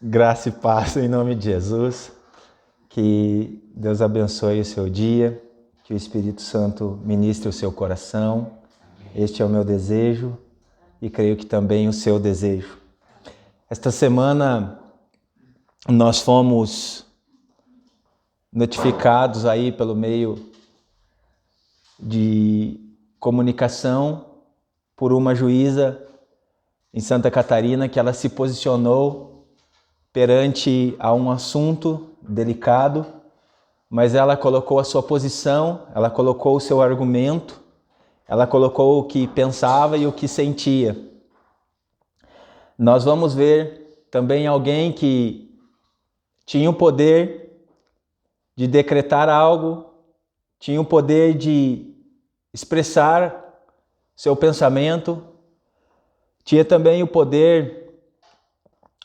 Graça e paz em nome de Jesus. Que Deus abençoe o seu dia, que o Espírito Santo ministre o seu coração. Este é o meu desejo e creio que também o seu desejo. Esta semana nós fomos notificados aí pelo meio de comunicação por uma juíza em Santa Catarina que ela se posicionou perante a um assunto delicado, mas ela colocou a sua posição, ela colocou o seu argumento, ela colocou o que pensava e o que sentia. Nós vamos ver também alguém que tinha o poder de decretar algo, tinha o poder de expressar seu pensamento, tinha também o poder,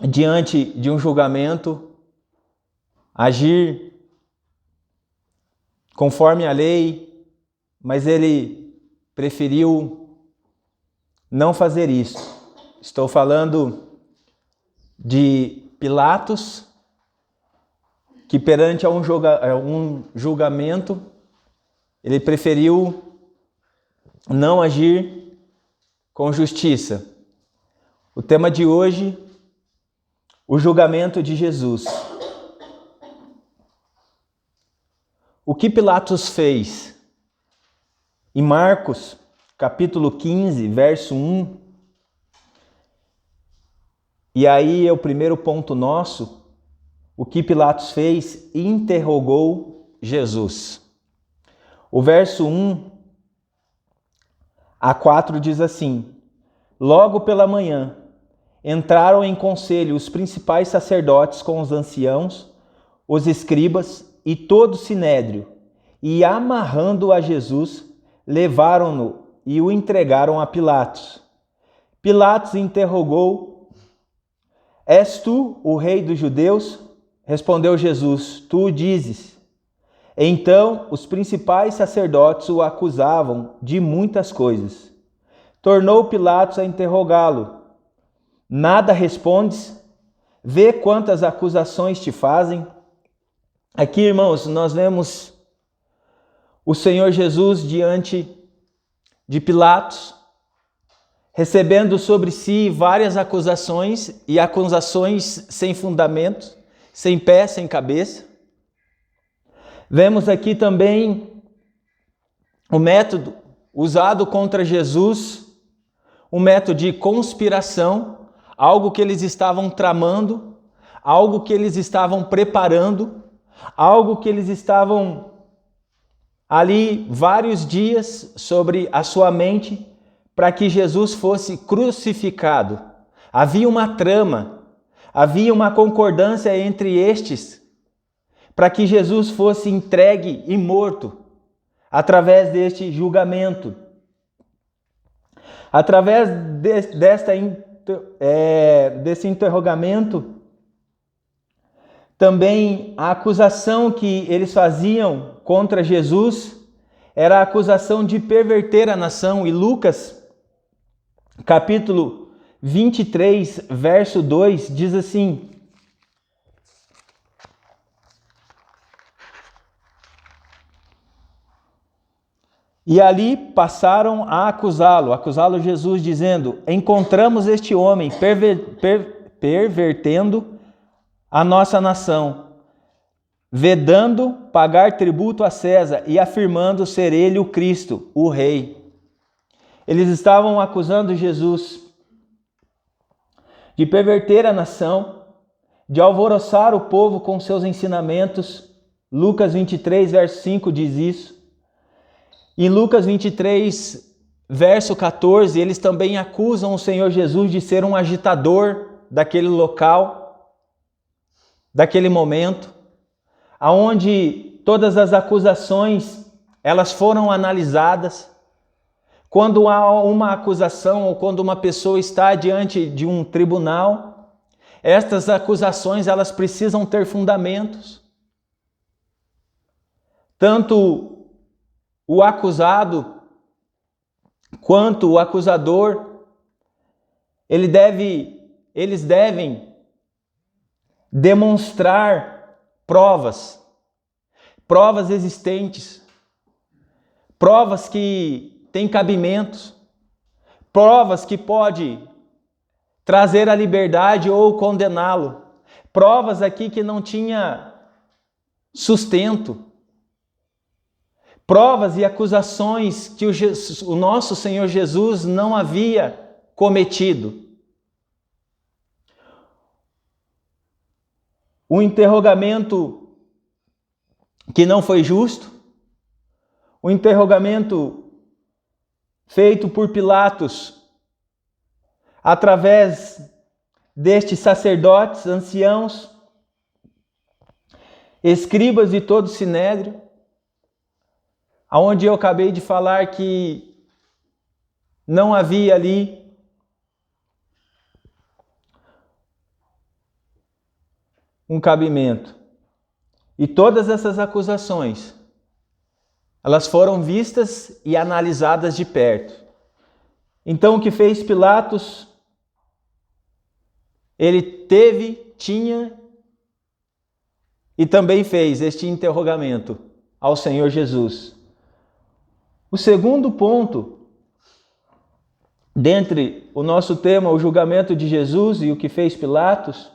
diante de um julgamento, agir conforme a lei, mas ele preferiu não fazer isso. Estou falando de Pilatos, que perante a um julgamento, ele preferiu não agir com justiça. O tema de hoje, o julgamento de Jesus. O que Pilatos fez? Em Marcos, capítulo 15, verso 1, e aí é o primeiro ponto nosso, o que Pilatos fez? Interrogou Jesus. O verso 1 a 4 diz assim: Logo pela manhã, entraram em conselho os principais sacerdotes com os anciãos, os escribas e todo o sinédrio, e amarrando a Jesus, levaram-no e o entregaram a Pilatos. Pilatos interrogou: És tu o rei dos judeus? Respondeu Jesus: Tu o dizes. Então os principais sacerdotes o acusavam de muitas coisas. Tornou Pilatos a interrogá-lo: Nada respondes? Vê quantas acusações te fazem. Aqui, irmãos, nós vemos o Senhor Jesus diante de Pilatos, recebendo sobre si várias acusações, e acusações sem fundamento, sem pé, sem cabeça. Vemos aqui também o método usado contra Jesus, um método de conspiração, algo que eles estavam tramando, algo que eles estavam preparando, algo que eles estavam ali vários dias sobre a sua mente para que Jesus fosse crucificado. Havia uma trama, havia uma concordância entre estes para que Jesus fosse entregue e morto através deste julgamento. Através desse interrogamento, também a acusação que eles faziam contra Jesus era a acusação de perverter a nação. E Lucas, capítulo 23, verso 2, diz assim: E ali passaram a acusá-lo Jesus, dizendo: Encontramos este homem pervertendo a nossa nação, vedando pagar tributo a César e afirmando ser ele o Cristo, o Rei. Eles estavam acusando Jesus de perverter a nação, de alvoroçar o povo com seus ensinamentos. Lucas 23, verso 5 diz isso. Em Lucas 23, verso 14, eles também acusam o Senhor Jesus de ser um agitador daquele local, daquele momento, aonde todas as acusações elas foram analisadas. Quando há uma acusação ou quando uma pessoa está diante de um tribunal, estas acusações elas precisam ter fundamentos. Tanto o acusado quanto o acusador, eles devem demonstrar provas existentes, provas que têm cabimentos, provas que pode trazer a liberdade ou condená-lo, provas aqui que não tinha sustento, provas e acusações que o nosso Senhor Jesus não havia cometido. Um interrogamento que não foi justo, um interrogamento feito por Pilatos através destes sacerdotes, anciãos, escribas de todo o sinédrio, aonde eu acabei de falar que não havia ali um cabimento. E todas essas acusações, elas foram vistas e analisadas de perto. Então o que fez Pilatos? Ele tinha e também fez este interrogamento ao Senhor Jesus. O segundo ponto, dentre o nosso tema, o julgamento de Jesus e o que fez Pilatos,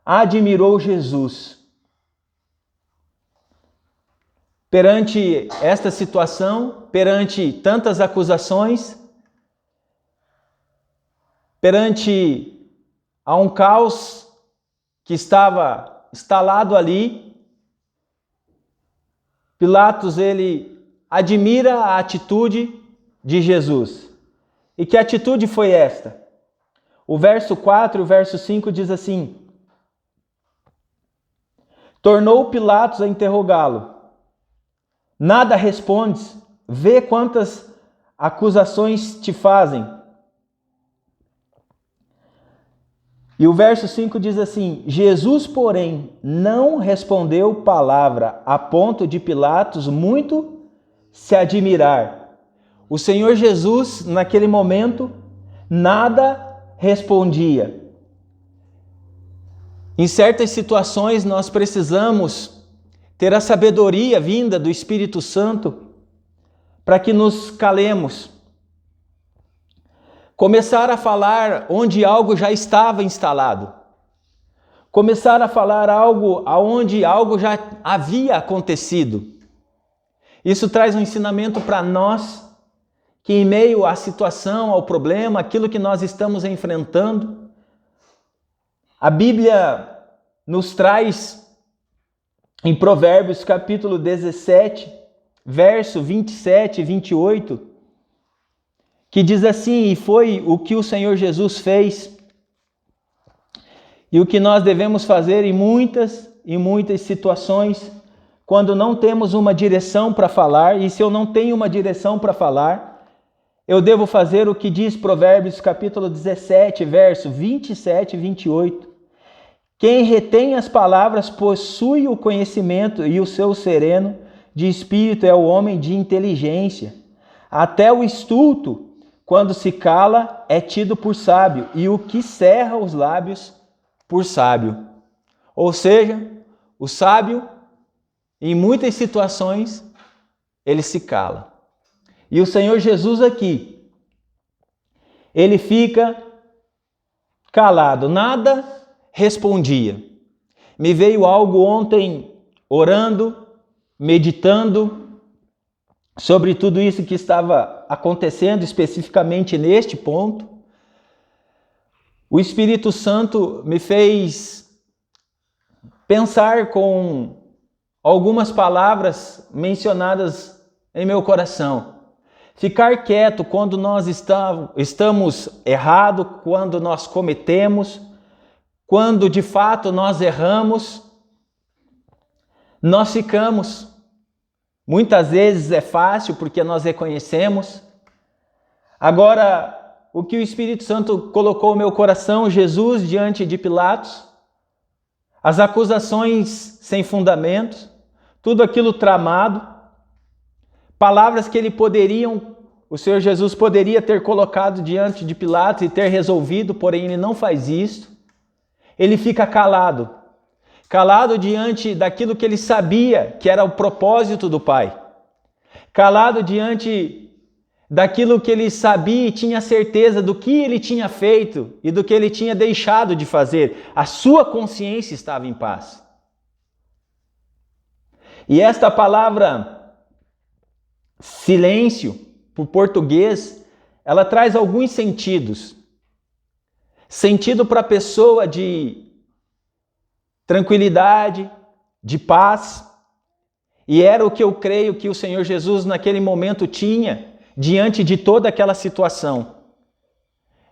admirou Jesus. Perante esta situação, perante tantas acusações, perante a um caos que estava instalado ali, Pilatos, ele admira a atitude de Jesus. E que atitude foi esta? O verso 4 e o verso 5 diz assim: tornou Pilatos a interrogá-lo. Nada respondes, vê quantas acusações te fazem. E o verso 5 diz assim: Jesus, porém, não respondeu palavra, a ponto de Pilatos muito se admirar. O Senhor Jesus, naquele momento, nada respondia. Em certas situações nós precisamos ter a sabedoria vinda do Espírito Santo para que nos calemos. Começar a falar onde algo já estava instalado. Começar a falar algo aonde algo já havia acontecido. Isso traz um ensinamento para nós que em meio à situação, ao problema, aquilo que nós estamos enfrentando, a Bíblia nos traz em Provérbios capítulo 17, verso 27 e 28, que diz assim: e foi o que o Senhor Jesus fez e o que nós devemos fazer em muitas e muitas situações, quando não temos uma direção para falar. E se eu não tenho uma direção para falar, eu devo fazer o que diz Provérbios capítulo 17, verso 27 e 28. Quem retém as palavras possui o conhecimento, e o seu sereno de espírito é o homem de inteligência. Até o estulto, quando se cala, é tido por sábio, e o que cerra os lábios por sábio. Ou seja, o sábio, em muitas situações, ele se cala. E o Senhor Jesus aqui, ele fica calado, nada respondia. Me veio algo ontem, orando, meditando sobre tudo isso que estava acontecendo, especificamente neste ponto. O Espírito Santo me fez pensar com algumas palavras mencionadas em meu coração. Ficar quieto quando nós estamos errados, quando nós cometemos, quando de fato nós erramos, nós ficamos. Muitas vezes é fácil porque nós reconhecemos. Agora, o que o Espírito Santo colocou no meu coração, Jesus diante de Pilatos, as acusações sem fundamentos, tudo aquilo tramado, palavras que o Senhor Jesus poderia ter colocado diante de Pilatos e ter resolvido, porém ele não faz isso. ele fica calado. Calado diante daquilo que ele sabia que era o propósito do Pai. Calado diante daquilo que ele sabia e tinha certeza do que ele tinha feito e do que ele tinha deixado de fazer. A sua consciência estava em paz. E esta palavra silêncio, por português, ela traz alguns sentidos. Sentido para a pessoa de tranquilidade, de paz. E era o que eu creio que o Senhor Jesus naquele momento tinha diante de toda aquela situação.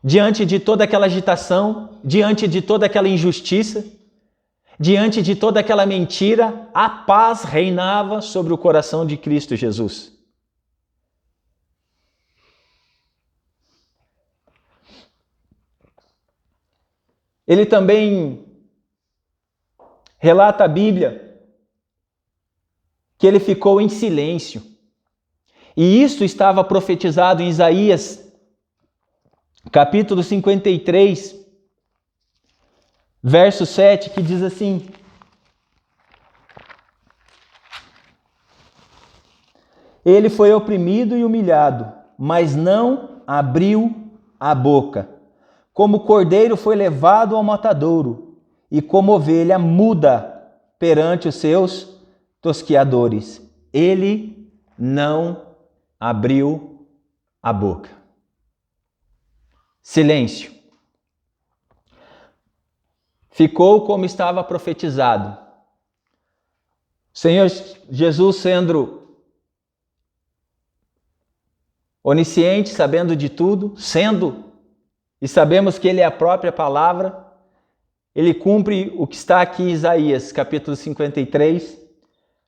Diante de toda aquela agitação, diante de toda aquela injustiça, diante de toda aquela mentira, a paz reinava sobre o coração de Cristo Jesus. Ele também relata a Bíblia que ele ficou em silêncio. E isto estava profetizado em Isaías, capítulo 53, verso 7, que diz assim: Ele foi oprimido e humilhado, mas não abriu a boca. Como cordeiro foi levado ao matadouro, e como ovelha muda perante os seus tosquiadores. Ele não abriu a boca. Silêncio. Ficou como estava profetizado. O Senhor Jesus, sendo onisciente, sabendo de tudo, e sabemos que Ele é a própria palavra, Ele cumpre o que está aqui em Isaías, capítulo 53,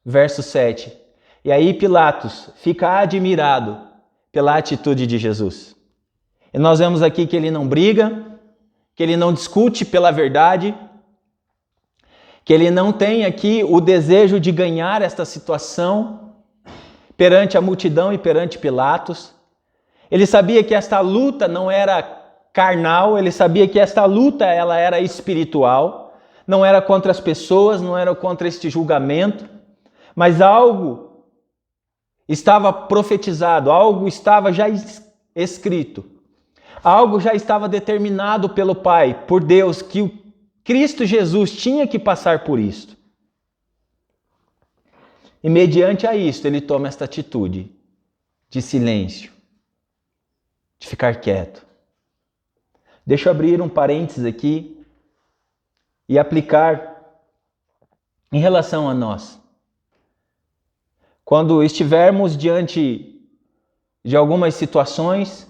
verso 7. E aí Pilatos fica admirado pela atitude de Jesus. E nós vemos aqui que ele não briga, que ele não discute pela verdade, que ele não tem aqui o desejo de ganhar esta situação perante a multidão e perante Pilatos. Ele sabia que esta luta não era carnal, ele sabia que esta luta ela era espiritual, não era contra as pessoas, não era contra este julgamento, mas algo estava profetizado, algo estava já escrito, algo já estava determinado pelo Pai, por Deus, que o Cristo Jesus tinha que passar por isto. E mediante a isto, ele toma esta atitude de silêncio, de ficar quieto. Deixa eu abrir um parênteses aqui e aplicar em relação a nós. Quando estivermos diante de algumas situações,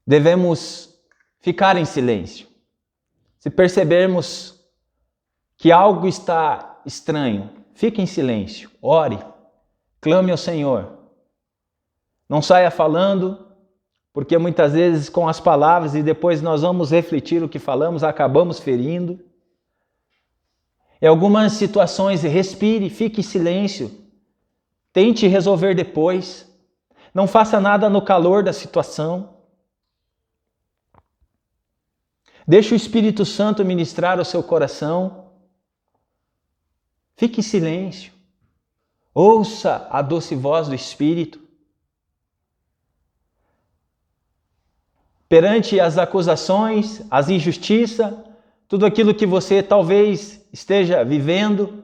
devemos ficar em silêncio. Se percebermos que algo está estranho, fique em silêncio, ore, clame ao Senhor. Não saia falando, porque muitas vezes com as palavras e depois nós vamos refletir o que falamos, acabamos ferindo. Em algumas situações, respire, fique em silêncio. Tente resolver depois. Não faça nada no calor da situação. Deixe o Espírito Santo ministrar o seu coração. Fique em silêncio. Ouça a doce voz do Espírito. Perante as acusações, as injustiças, tudo aquilo que você talvez esteja vivendo,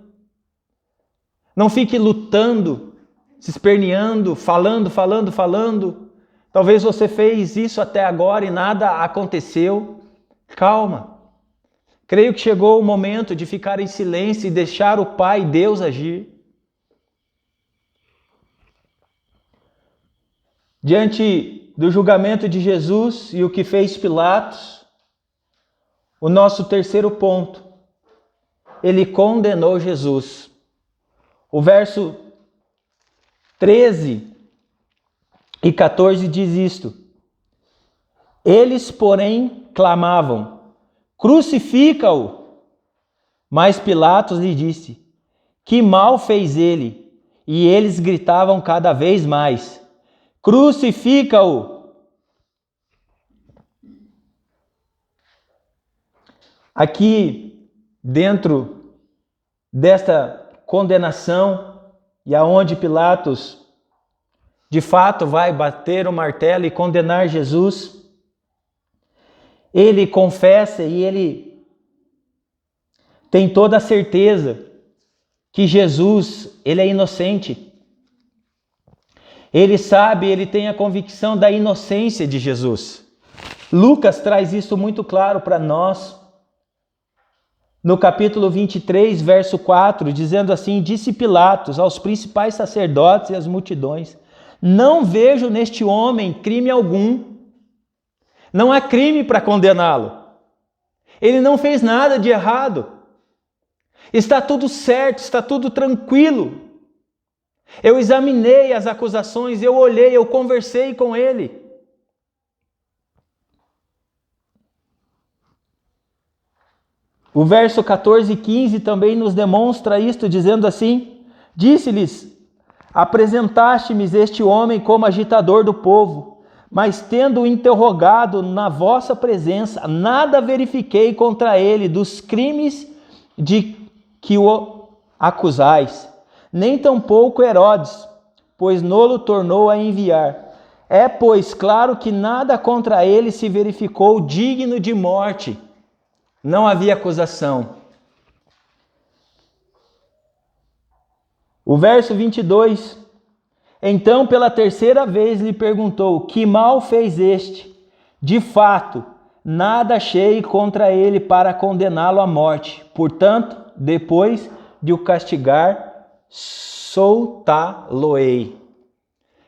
não fique lutando, se esperneando, falando. Talvez você fez isso até agora e nada aconteceu. Calma. Creio que chegou o momento de ficar em silêncio e deixar o Pai, Deus, agir. Diante do julgamento de Jesus e o que fez Pilatos, o nosso terceiro ponto, ele condenou Jesus. O verso 13 e 14 diz isto: Eles, porém, clamavam: Crucifica-o! Mas Pilatos lhe disse: Que mal fez ele? E eles gritavam cada vez mais: Crucifica-o! Aqui, dentro desta condenação, e aonde Pilatos, de fato, vai bater o martelo e condenar Jesus, ele confessa e ele tem toda a certeza que Jesus, ele é inocente. Ele sabe, ele tem a convicção da inocência de Jesus. Lucas traz isso muito claro para nós. No capítulo 23, verso 4, dizendo assim: disse Pilatos aos principais sacerdotes e às multidões: não vejo neste homem crime algum. Não há crime para condená-lo. Ele não fez nada de errado. Está tudo certo, está tudo tranquilo. Eu examinei as acusações, eu olhei, eu conversei com ele. O verso 14 e 15 também nos demonstra isto, dizendo assim: disse-lhes: apresentaste-me este homem como agitador do povo, mas tendo-o interrogado na vossa presença, nada verifiquei contra ele dos crimes de que o acusais, nem tampouco Herodes, pois nolo tornou a enviar. É, pois, claro que nada contra ele se verificou digno de morte. Não havia acusação. O verso 22. Então, pela terceira vez, lhe perguntou: que mal fez este? De fato, nada achei contra ele para condená-lo à morte. Portanto, depois de o castigar, soltá-lo-ei.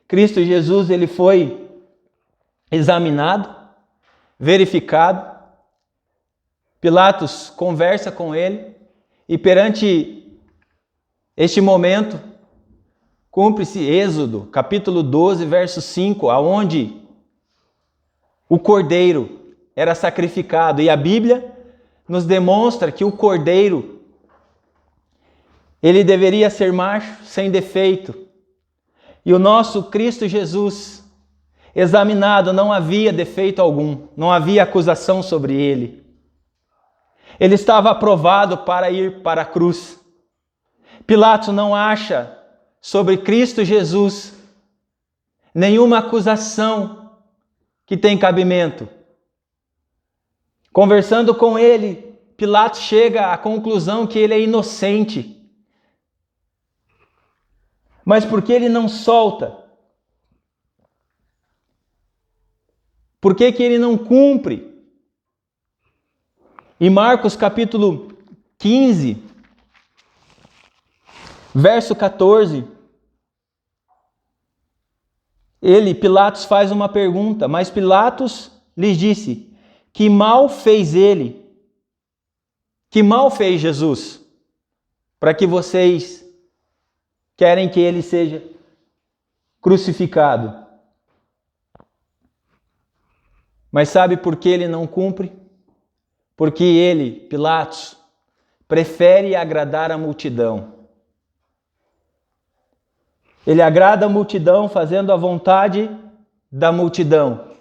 Cristo Jesus, ele foi examinado, verificado. Pilatos conversa com ele e perante este momento cumpre-se Êxodo, capítulo 12, verso 5, aonde o cordeiro era sacrificado. E a Bíblia nos demonstra que o cordeiro, ele deveria ser macho, sem defeito. E o nosso Cristo Jesus, examinado, não havia defeito algum, não havia acusação sobre ele. Ele estava aprovado para ir para a cruz. Pilatos não acha sobre Cristo Jesus nenhuma acusação que tem cabimento. Conversando com ele, Pilatos chega à conclusão que ele é inocente. Mas por que ele não solta? Por que ele não cumpre? Em Marcos capítulo 15, verso 14, Pilatos faz uma pergunta, mas Pilatos lhes disse: que mal fez ele? Que mal fez Jesus? Para que vocês querem que ele seja crucificado. Mas sabe por que ele não cumpre? Porque ele, Pilatos, prefere agradar a multidão. Ele agrada a multidão fazendo a vontade da multidão.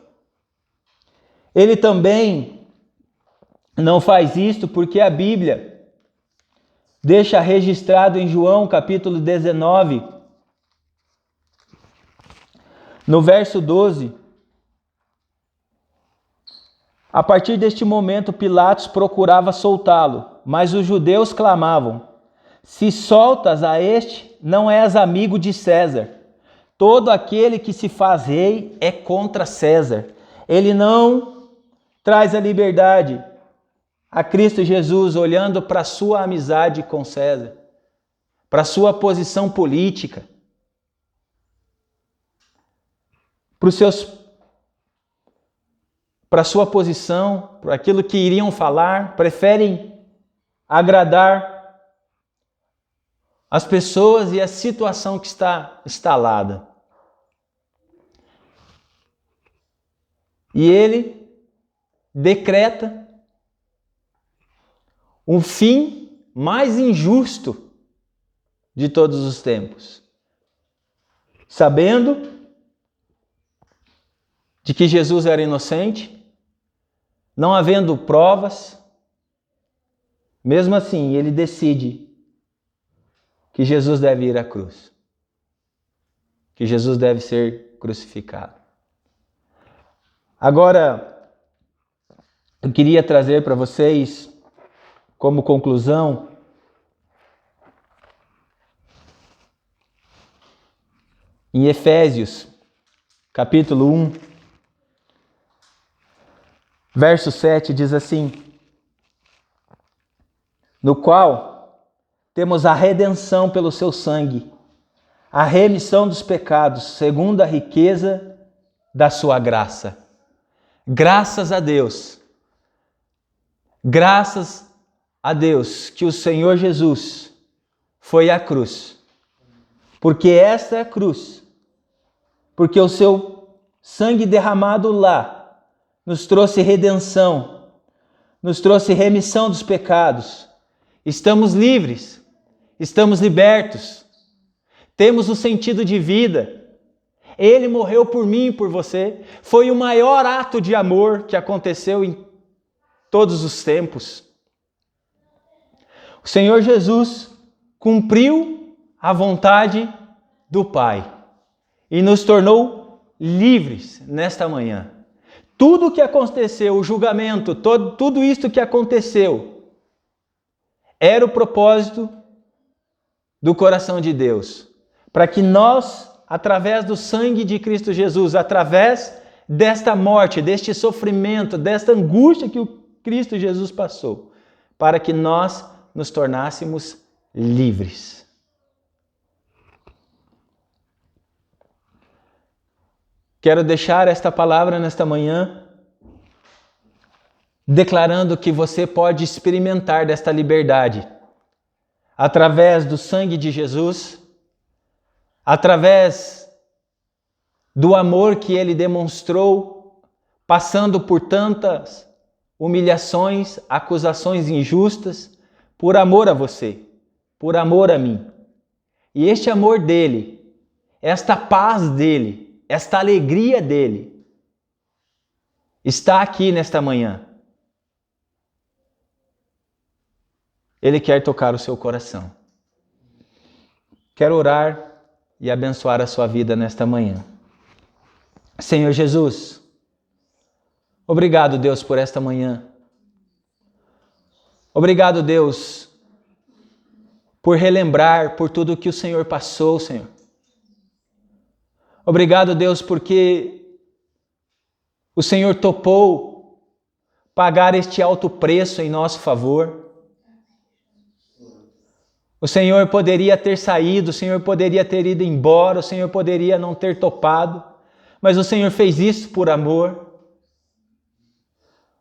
Ele também não faz isto porque a Bíblia deixa registrado em João capítulo 19, no verso 12. A partir deste momento, Pilatos procurava soltá-lo, mas os judeus clamavam: se soltas a este, não és amigo de César. Todo aquele que se faz rei é contra César. Ele não traz a liberdade a Cristo Jesus, olhando para a sua amizade com César, para a sua posição política, para a sua posição, para aquilo que iriam falar, preferem agradar as pessoas e a situação que está instalada. E ele decreta um fim mais injusto de todos os tempos, sabendo de que Jesus era inocente, não havendo provas, Mesmo assim, ele decide que Jesus deve ir à cruz, que Jesus deve ser crucificado. Agora, eu queria trazer para vocês, como conclusão, em Efésios, capítulo 1, verso 7, diz assim: no qual temos a redenção pelo seu sangue, a remissão dos pecados, segundo a riqueza da sua graça. Graças a Deus que o Senhor Jesus foi à cruz, porque esta é a cruz, porque o seu sangue derramado lá nos trouxe redenção, nos trouxe remissão dos pecados, estamos livres, estamos libertos, temos o sentido de vida. Ele morreu por mim e por você. Foi o maior ato de amor que aconteceu em todos os tempos. O Senhor Jesus cumpriu a vontade do Pai e nos tornou livres nesta manhã. Tudo o que aconteceu, o julgamento, tudo isto que aconteceu, era o propósito do coração de Deus, para que nós, através do sangue de Cristo Jesus, através desta morte, deste sofrimento, desta angústia que o Cristo Jesus passou, para que nós nos tornássemos livres. Quero deixar esta palavra nesta manhã, declarando que você pode experimentar desta liberdade, através do sangue de Jesus, através do amor que ele demonstrou, passando por tantas humilhações, acusações injustas, por amor a você, por amor a mim. E este amor dele, esta paz dele, esta alegria dele, está aqui nesta manhã. Ele quer tocar o seu coração. Quero orar e abençoar a sua vida nesta manhã. Senhor Jesus, obrigado, Deus, por esta manhã. Obrigado, Deus, por relembrar por tudo que o Senhor passou, Senhor. Obrigado, Deus, porque o Senhor topou pagar este alto preço em nosso favor. O Senhor poderia ter saído, o Senhor poderia ter ido embora, o Senhor poderia não ter topado, mas o Senhor fez isso por amor.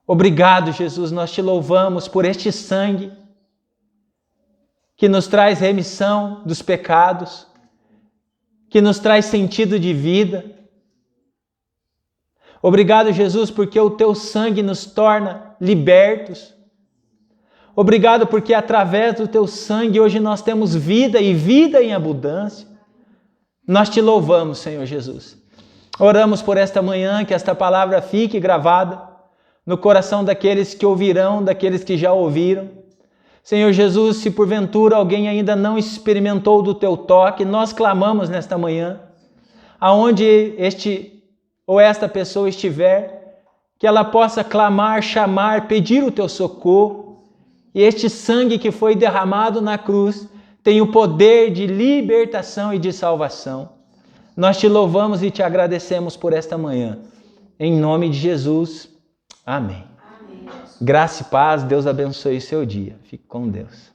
Obrigado, Jesus, nós te louvamos por este sangue que nos traz remissão dos pecados, que nos traz sentido de vida. Obrigado, Jesus, porque o teu sangue nos torna libertos. Obrigado porque através do teu sangue hoje nós temos vida e vida em abundância. Nós te louvamos, Senhor Jesus. Oramos por esta manhã, que esta palavra fique gravada no coração daqueles que ouvirão, daqueles que já ouviram. Senhor Jesus, se porventura alguém ainda não experimentou do teu toque, nós clamamos nesta manhã, aonde este ou esta pessoa estiver, que ela possa clamar, chamar, pedir o teu socorro. E este sangue que foi derramado na cruz tem o poder de libertação e de salvação. Nós te louvamos e te agradecemos por esta manhã. Em nome de Jesus. Amém. Amém. Graça e paz. Deus abençoe o seu dia. Fique com Deus.